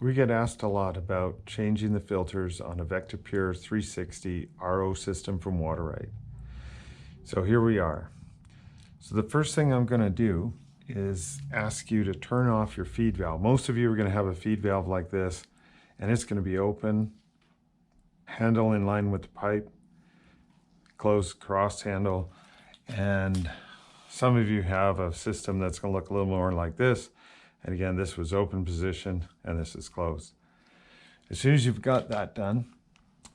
We get asked a lot about changing the filters on a Vectapure 360 RO system from Waterite. So here we are. So the first thing I'm going to do is ask you to turn off your feed valve. Most of you are going to have a feed valve like this, and it's going to be open, handle in line with the pipe, closed cross handle, and some of you have a system that's going to look a little more like this. And again, this was open position and this is closed. As soon as you've got that done,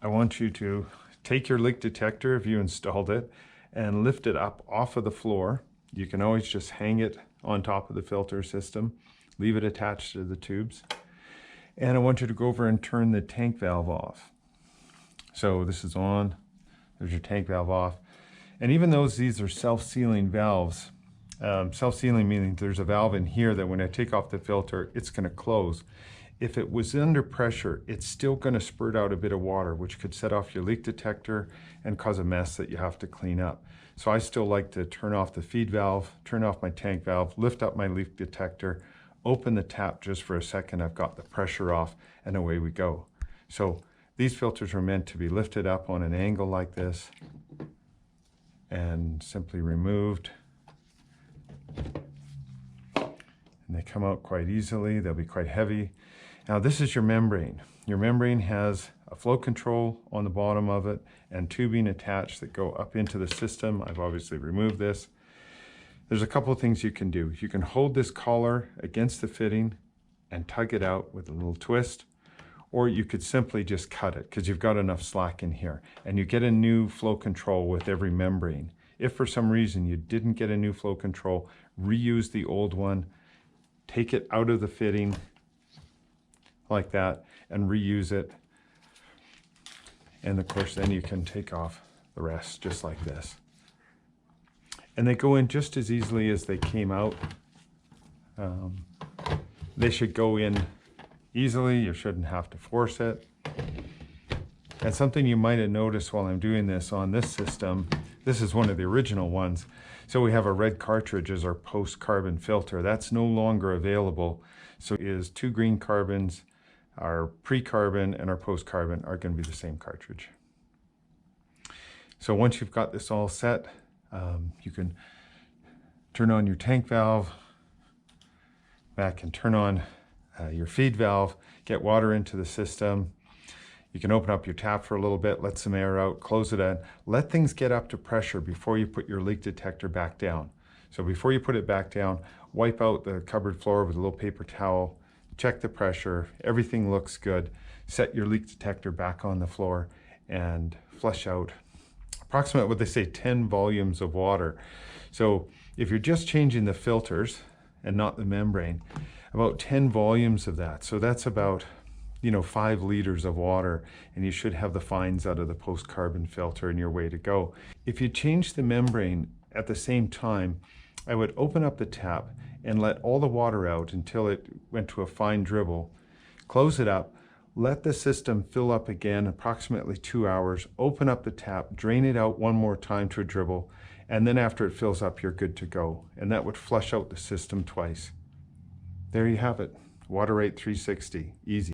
I want you to take your leak detector, if you installed it, and lift it up off of the floor. You can always just hang it on top of the filter system, leave it attached to the tubes. And I want you to go over and turn the tank valve off. So this is on, there's your tank valve off. And even though these are self-sealing valves, self-sealing meaning there's a valve in here that when I take off the filter, it's going to close. If it was under pressure, it's still going to spurt out a bit of water, which could set off your leak detector and cause a mess that you have to clean up. So I still like to turn off the feed valve, turn off my tank valve, lift up my leak detector, open the tap just for a second. I've got the pressure off, and away we go. So these filters are meant to be lifted up on an angle like this and simply removed. And they come out quite easily. They'll be quite heavy. Now this is your membrane. Your membrane has a flow control on the bottom of it and tubing attached that go up into the system. I've obviously removed this. There's a couple of things you can do. You can hold this collar against the fitting and tug it out with a little twist, or you could simply just cut it because you've got enough slack in here, and you get a new flow control with every membrane. If for some reason you didn't get a new flow control, reuse the old one, take it out of the fitting like that and reuse it. And of course then you can take off the rest just like this. And they go in just as easily as they came out. They should go in easily. You shouldn't have to force it. And something you might have noticed while I'm doing this on this system, this is one of the original ones. So we have a red cartridge as our post-carbon filter. That's no longer available. So it is 2 green carbons. Our pre-carbon and our post-carbon are going to be the same cartridge. So once you've got this all set, you can turn on your tank valve, back and turn on your feed valve, get water into the system. You can open up your tap for a little bit, let some air out, close it in. Let things get up to pressure before you put your leak detector back down. So before you put it back down, wipe out the cupboard floor with a little paper towel, check the pressure, everything looks good. Set your leak detector back on the floor and flush out approximately what they say 10 volumes of water. So if you're just changing the filters and not the membrane, about 10 volumes of that. So that's about 5 liters of water, and you should have the fines out of the post-carbon filter and your way to go. If you change the membrane at the same time, I would open up the tap and let all the water out until it went to a fine dribble. Close it up, let the system fill up again, approximately 2 hours, open up the tap, drain it out one more time to a dribble, and then after it fills up, you're good to go. And that would flush out the system twice. There you have it, Waterite 360, easy.